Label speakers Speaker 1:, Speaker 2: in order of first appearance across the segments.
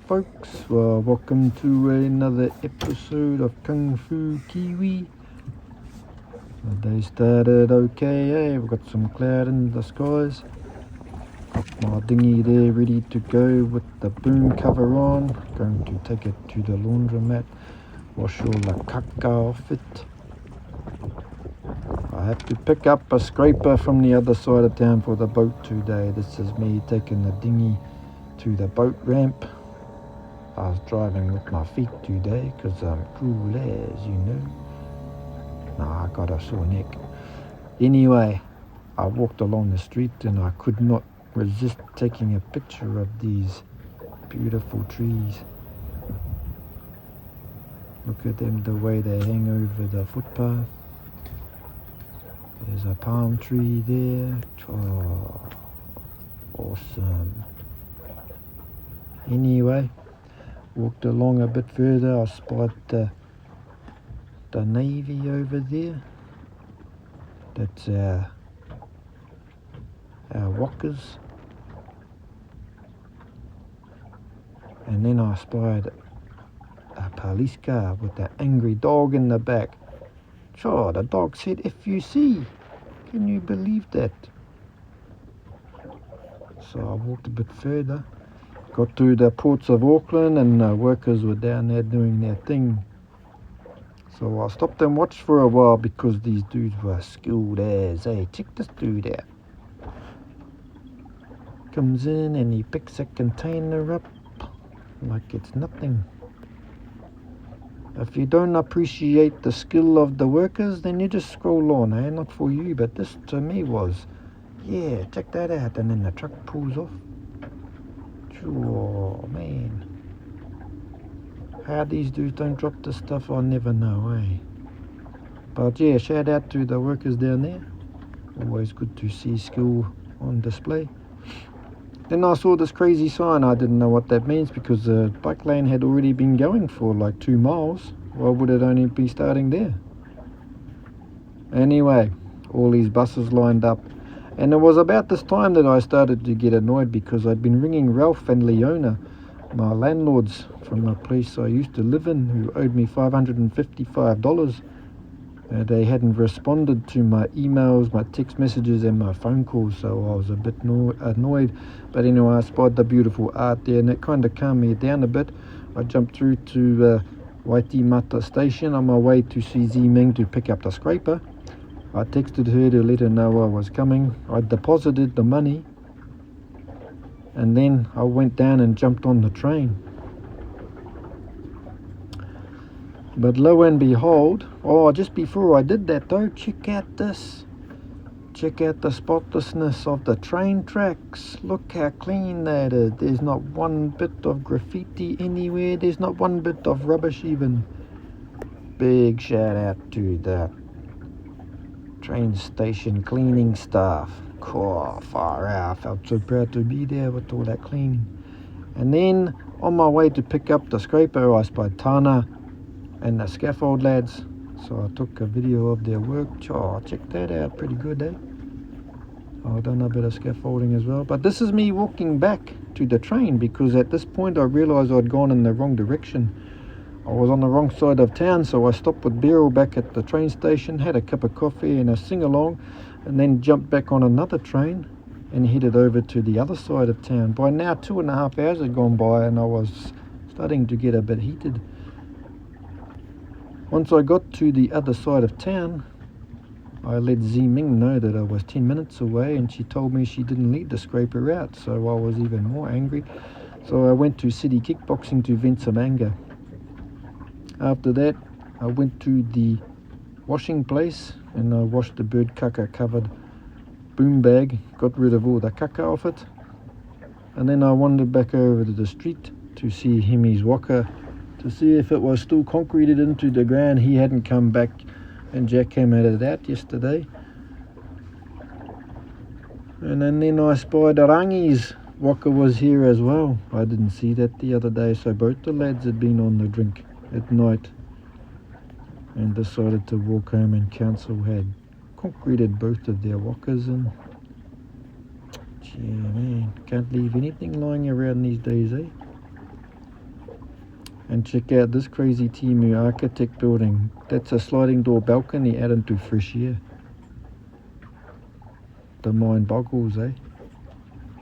Speaker 1: folks, welcome to another episode of Kung Fu Kiwi. The day started okay, We've got some cloud in the skies. Got my dinghy there ready to go with the boom cover on. Going to take it to the laundromat, wash all the caca off it. I have to pick up a scraper from the other side of town for the boat today. This is me taking the dinghy to the boat ramp. I was driving with my feet today because I'm cool as, you know. Nah, I got a sore neck. Anyway, I walked along the street and I could not resist taking a picture of these beautiful trees. Look at them, the way they hang over the footpath. There's a palm tree there. Oh, awesome. Anyway, walked along a bit further, I spotted the Navy over there. That's our walkers. And then I spied a police car with an angry dog in the back. Sure, the dog said FUC. Can you believe that? So I walked a bit further. Got to the ports of Auckland and the workers were down there doing their thing. So I stopped and watched for a while because these dudes were skilled as. Hey, check this dude out. Comes in and he picks a container up like it's nothing. If you don't appreciate the skill of the workers, then you just scroll on, eh? Not for you, but this to me was, yeah, check that out. And then the truck pulls off. Sure, man. How these dudes don't drop this stuff, I'll never know, eh? But yeah, shout out to the workers down there. Always good to see skill on display. Then I saw this crazy sign. I didn't know what that means because the bike lane had already been going for like 2 miles. Why would it only be starting there? Anyway, all these buses lined up. And it was about this time that I started to get annoyed because I'd been ringing Ralph and Leona, my landlords from the place I used to live in, who owed me $555. They hadn't responded to my emails, my text messages and my phone calls, so I was a bit annoyed. But anyway, I spotted the beautiful art there and it kind of calmed me down a bit. I jumped through to Waitemata station on my way to see Ziming to pick up the scraper. I texted her to let her know I was coming. I deposited the money and then I went down and jumped on the train. But lo and behold, just before I did that though, check out this. Check out the spotlessness of the train tracks. Look how clean that is. There's not one bit of graffiti anywhere. There's not one bit of rubbish even. Big shout out to the train station cleaning staff. Far out. I felt so proud to be there with all that cleaning. And then on my way to pick up the scraper, I spied Tana and the scaffold lads, so I took a video of their work. Check that out, pretty good, eh? I've done a bit of scaffolding as well. But this is me walking back to the train because at this point I realised I'd gone in the wrong direction. I was on the wrong side of town, so I stopped with Beryl back at the train station, had a cup of coffee and a sing-along, and then jumped back on another train and headed over to the other side of town. By now 2.5 hours had gone by and I was starting to get a bit heated. Once I got to the other side of town, I let Ziming know that I was 10 minutes away and she told me she didn't lead the scraper out, so I was even more angry. So I went to City Kickboxing to vent some anger. After that, I went to the washing place and I washed the bird caca covered boom bag, got rid of all the caca off it, and then I wandered back over to the street to see Hemi's walker, to see if it was still concreted into the ground. He hadn't come back and Jack came out of that yesterday. And then I spied Rangi's walker was here as well. I didn't see that the other day, so both the lads had been on the drink at night and decided to walk home, and council had concreted both of their walkers in. Gee man, can't leave anything lying around these days, eh? And check out this crazy Timu architect building. That's a sliding door balcony out into fresh air. The mind boggles, eh?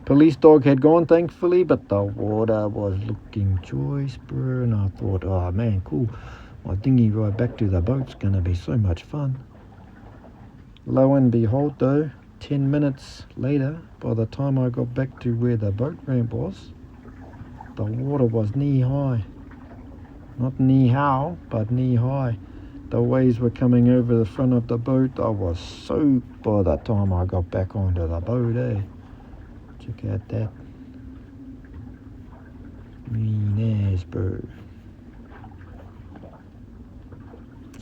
Speaker 1: Police dog had gone, thankfully, but the water was looking choice, bro. And I thought, oh man, cool. My dinghy ride back to the boat's gonna be so much fun. Lo and behold, though, 10 minutes later, by the time I got back to where the boat ramp was, the water was knee-high. Not knee-how, but knee-high. The waves were coming over the front of the boat. I was soaked by the time I got back onto the boat, eh? Check out that. Mean ass, bro.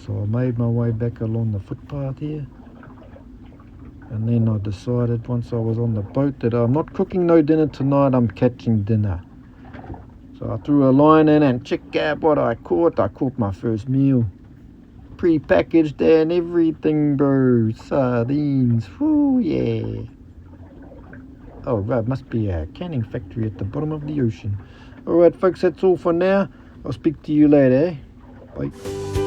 Speaker 1: So I made my way back along the footpath here. And then I decided once I was on the boat that I'm not cooking no dinner tonight, I'm catching dinner. So I threw a line in and check out what I caught. I caught my first meal. Pre-packaged and everything, bro. Sardines. Whoo, yeah. Oh, right, must be a canning factory at the bottom of the ocean. Alright, folks, that's all for now. I'll speak to you later, eh? Bye.